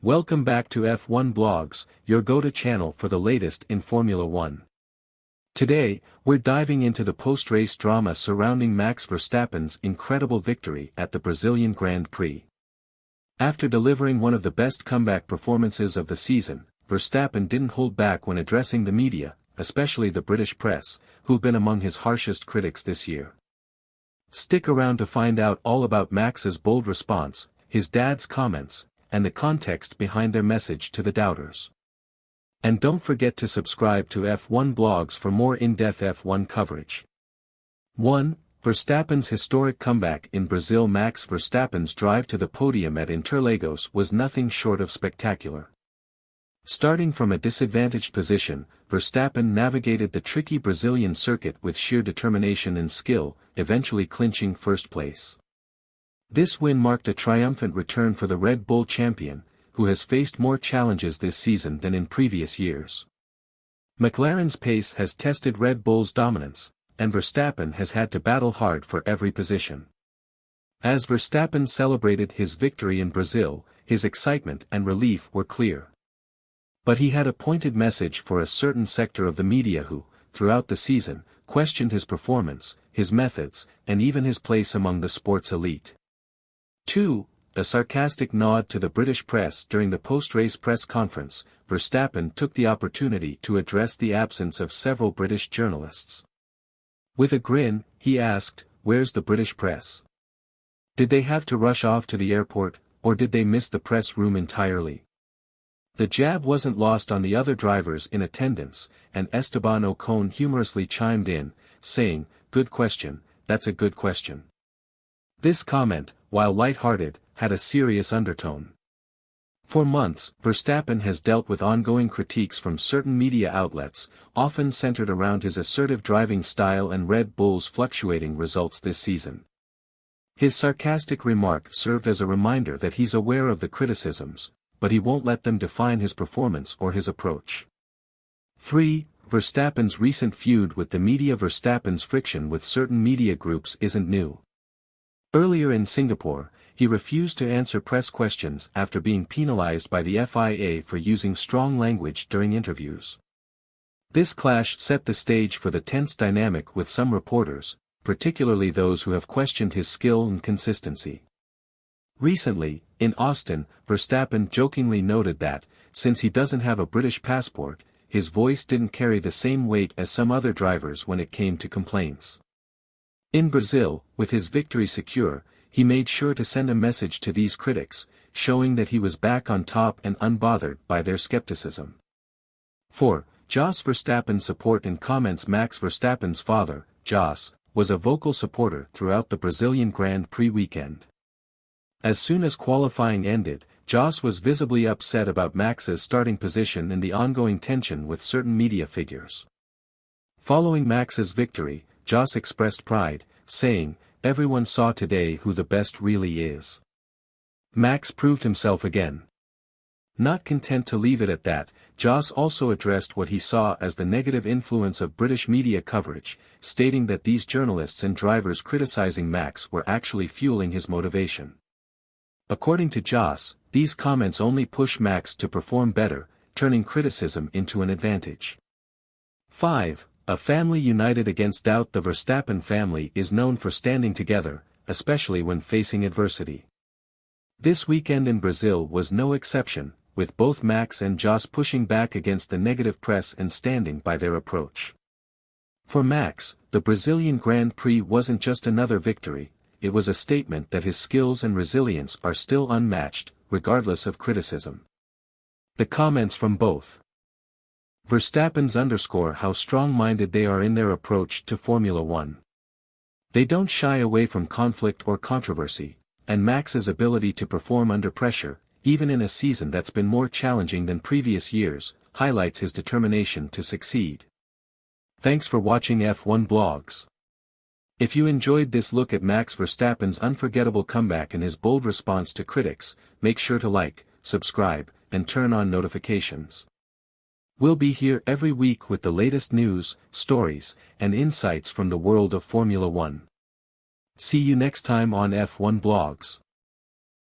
Welcome back to F1 Blogs, your go-to channel for the latest in Formula One. Today, we're diving into the post-race drama surrounding Max Verstappen's incredible victory at the Brazilian Grand Prix. After delivering one of the best comeback performances of the season, Verstappen didn't hold back when addressing the media, especially the British press, who've been among his harshest critics this year. Stick around to find out all about Max's bold response, his dad's comments, and the context behind their message to the doubters. And don't forget to subscribe to F1 Blogs for more in-depth F1 coverage. 1. Verstappen's historic comeback in Brazil. Max Verstappen's drive to the podium at Interlagos was nothing short of spectacular. Starting from a disadvantaged position, Verstappen navigated the tricky Brazilian circuit with sheer determination and skill, eventually clinching first place. This win marked a triumphant return for the Red Bull champion, who has faced more challenges this season than in previous years. McLaren's pace has tested Red Bull's dominance, and Verstappen has had to battle hard for every position. As Verstappen celebrated his victory in Brazil, his excitement and relief were clear. But he had a pointed message for a certain sector of the media who, throughout the season, questioned his performance, his methods, and even his place among the sport's elite. 2. A sarcastic nod to the British press. During the post-race press conference, Verstappen took the opportunity to address the absence of several British journalists. With a grin, he asked, "Where's the British press? Did they have to rush off to the airport, or did they miss the press room entirely?" The jab wasn't lost on the other drivers in attendance, and Esteban Ocon humorously chimed in, saying, "Good question, that's a good question." This comment, while light-hearted, had a serious undertone. For months, Verstappen has dealt with ongoing critiques from certain media outlets, often centered around his assertive driving style and Red Bull's fluctuating results this season. His sarcastic remark served as a reminder that he's aware of the criticisms, but he won't let them define his performance or his approach. 3. Verstappen's recent feud with the media. Verstappen's friction with certain media groups isn't new. Earlier in Singapore, he refused to answer press questions after being penalized by the FIA for using strong language during interviews. This clash set the stage for the tense dynamic with some reporters, particularly those who have questioned his skill and consistency. Recently, in Austin, Verstappen jokingly noted that, since he doesn't have a British passport, his voice didn't carry the same weight as some other drivers when it came to complaints. In Brazil, with his victory secure, he made sure to send a message to these critics, showing that he was back on top and unbothered by their skepticism. 4. Jos Verstappen's support and comments. Max Verstappen's father, Jos, was a vocal supporter throughout the Brazilian Grand Prix weekend. As soon as qualifying ended, Jos was visibly upset about Max's starting position and the ongoing tension with certain media figures. Following Max's victory, Jos expressed pride, saying, "Everyone saw today who the best really is. Max proved himself again." Not content to leave it at that, Jos also addressed what he saw as the negative influence of British media coverage, stating that these journalists and drivers criticizing Max were actually fueling his motivation. According to Jos, these comments only push Max to perform better, turning criticism into an advantage. 5. A family united against doubt. The Verstappen family is known for standing together, especially when facing adversity. This weekend in Brazil was no exception, with both Max and Jos pushing back against the negative press and standing by their approach. For Max, the Brazilian Grand Prix wasn't just another victory, it was a statement that his skills and resilience are still unmatched, regardless of criticism. The comments from both Verstappen's underscore how strong-minded they are in their approach to Formula One. They don't shy away from conflict or controversy, and Max's ability to perform under pressure, even in a season that's been more challenging than previous years, highlights his determination to succeed. Thanks for watching F1 Blogs. If you enjoyed this look at Max Verstappen's unforgettable comeback and his bold response to critics, make sure to like, subscribe, and turn on notifications. We'll be here every week with the latest news, stories, and insights from the world of Formula One. See you next time on F1 Blogs.